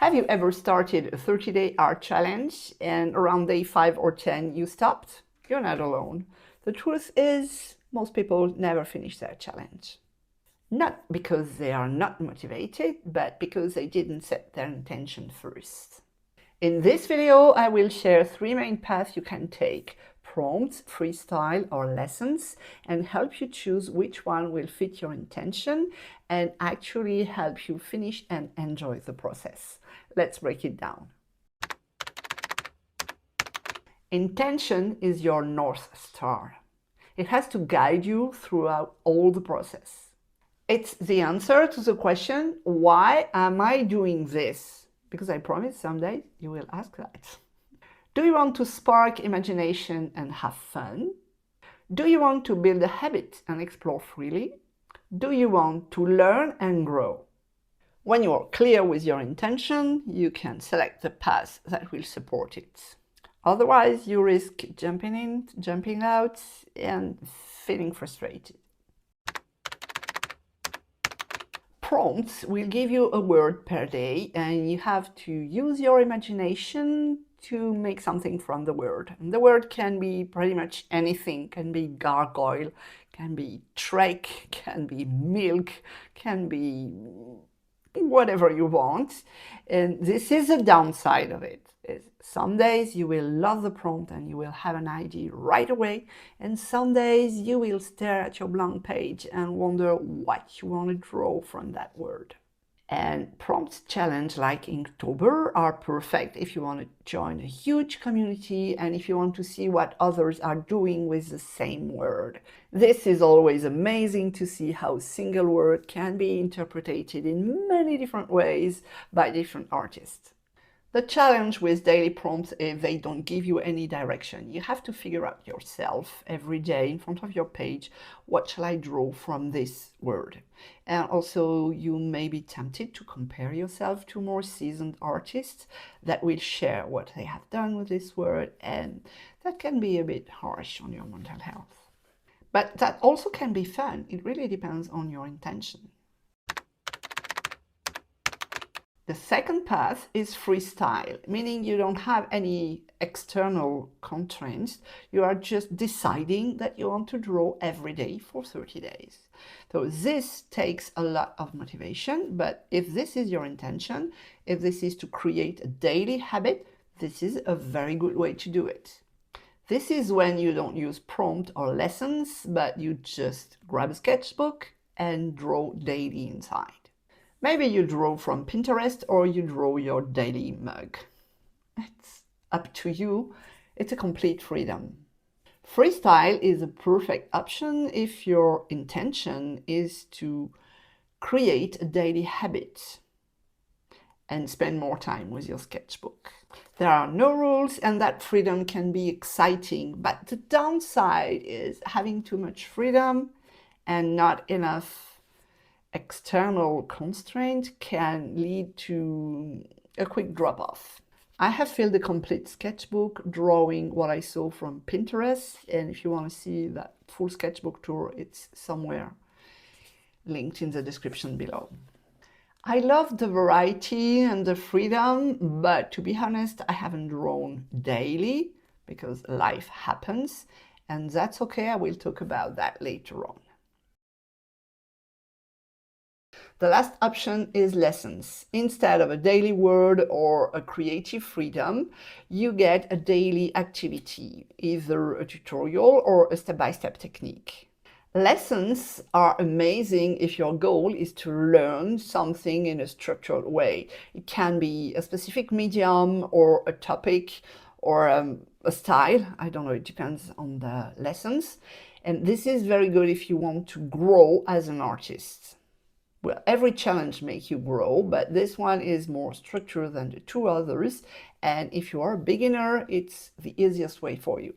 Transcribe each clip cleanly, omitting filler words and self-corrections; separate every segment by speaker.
Speaker 1: Have you ever started a 30-day art challenge and around day 5 or 10 you stopped? You're not alone. The truth is, most people never finish their challenge. Not because they are not motivated, but because they didn't set their intention first. In this video, I will share 3 main paths you can take: prompts, freestyle, or lessons, and help you choose which one will fit your intention and actually help you finish and enjoy the process. Let's break it down. Intention is your North Star. It has to guide you throughout all the process. It's the answer to the question, why am I doing this? Because I promise someday you will ask that. Do you want to spark imagination and have fun? Do you want to build a habit and explore freely? Do you want to learn and grow? When you are clear with your intention, you can select the path that will support it. Otherwise, you risk jumping in, jumping out, and feeling frustrated. Prompts will give you a word per day, and you have to use your imagination to make something from the word. And the word can be pretty much anything. Can be gargoyle, can be trek, can be milk, can be whatever you want. And this is the downside of it. Some days you will love the prompt and you will have an idea right away, and some days you will stare at your blank page and wonder what you want to draw from that word. And prompts challenge like Inktober are perfect if you want to join a huge community and if you want to see what others are doing with the same word. This is always amazing to see how a single word can be interpreted in many different ways by different artists. The challenge with daily prompts is they don't give you any direction. You have to figure out yourself every day in front of your page, what shall I draw from this word? And also you may be tempted to compare yourself to more seasoned artists that will share what they have done with this word, and that can be a bit harsh on your mental health. But that also can be fun. It really depends on your intention. The second path is freestyle, meaning you don't have any external constraints. You are just deciding that you want to draw every day for 30 days. So this takes a lot of motivation, but if this is your intention, if this is to create a daily habit, this is a very good way to do it. This is when you don't use prompt or lessons, but you just grab a sketchbook and draw daily inside. Maybe you draw from Pinterest or you draw your daily mug. It's up to you. It's a complete freedom. Freestyle is a perfect option if your intention is to create a daily habit and spend more time with your sketchbook. There are no rules, and that freedom can be exciting, but the downside is having too much freedom and not enough external constraint can lead to a quick drop-off. I have filled a complete sketchbook drawing what I saw from Pinterest, and if you want to see that full sketchbook tour, it's somewhere linked in the description below. I love the variety and the freedom, but to be honest, I haven't drawn daily because life happens, and that's okay. I will talk about that later on. The last option is lessons. Instead of a daily word or a creative freedom, you get a daily activity, either a tutorial or a step-by-step technique. Lessons are amazing if your goal is to learn something in a structured way. It can be a specific medium or a topic or a style. I don't know, it depends on the lessons. And this is very good if you want to grow as an artist. Well, every challenge makes you grow, but this one is more structured than the two others. And if you are a beginner, it's the easiest way for you.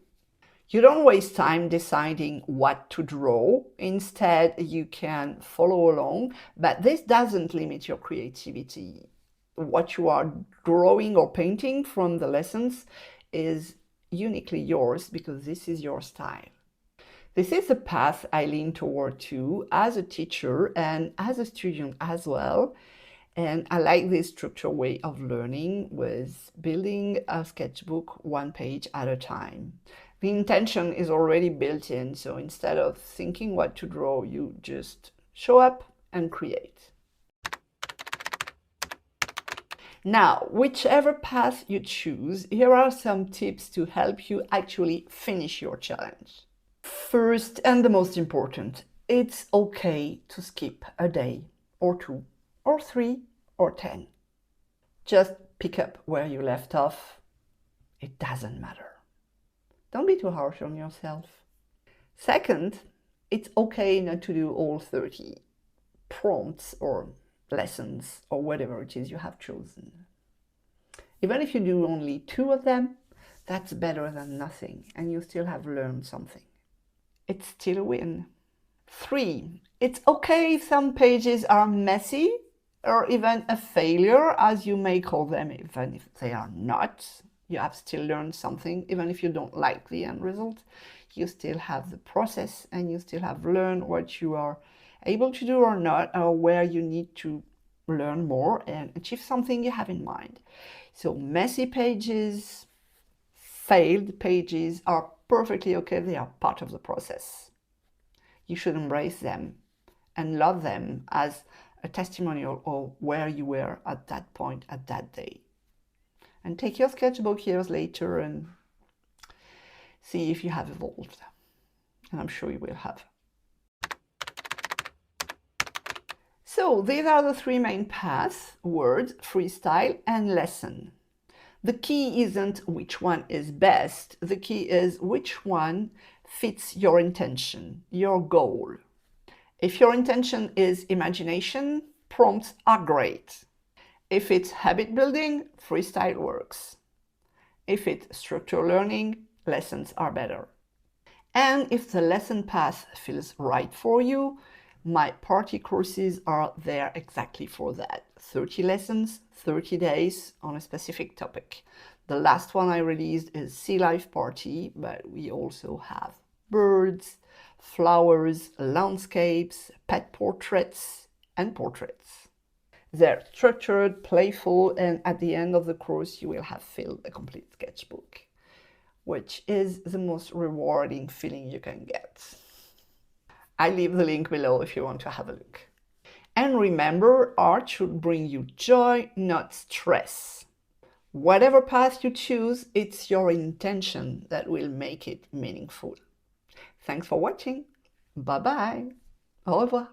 Speaker 1: You don't waste time deciding what to draw. Instead, you can follow along, but this doesn't limit your creativity. What you are drawing or painting from the lessons is uniquely yours because this is your style. This is the path I lean toward too, as a teacher and as a student as well. And I like this structured way of learning with building a sketchbook one page at a time. The intention is already built in, so instead of thinking what to draw, you just show up and create. Now, whichever path you choose, here are some tips to help you actually finish your challenge. First, and the most important, it's okay to skip a day or 2 or 3 or 10. Just pick up where you left off. It doesn't matter. Don't be too harsh on yourself. Second, it's okay not to do all 30 prompts or lessons or whatever it is you have chosen. Even if you do only 2 of them, that's better than nothing, and you still have learned something. It's still a win. 3, it's okay if some pages are messy or even a failure, as you may call them, even if they are not. You have still learned something, even if you don't like the end result. You still have the process, and you still have learned what you are able to do or not, or where you need to learn more and achieve something you have in mind. So messy pages, failed pages are perfectly okay. They are part of the process. You should embrace them and love them as a testimonial of where you were at that point, at that day. And take your sketchbook years later and see if you have evolved. And I'm sure you will have. So these are the 3 main paths: word, freestyle, and lesson. The key isn't which one is best. The key is which one fits your intention, your goal. If your intention is imagination, prompts are great. If it's habit building, freestyle works. If it's structured learning, lessons are better. And if the lesson path feels right for you, my party courses are there exactly for that. 30 lessons, 30 days on a specific topic. The last one I released is Sea Life Party, but we also have birds, flowers, landscapes, pet portraits, and portraits. They're structured, playful, and at the end of the course you will have filled a complete sketchbook, which is the most rewarding feeling you can get. I leave the link below if you want to have a look. And remember, art should bring you joy, not stress. Whatever path you choose, it's your intention that will make it meaningful. Thanks for watching. Bye bye. Au revoir.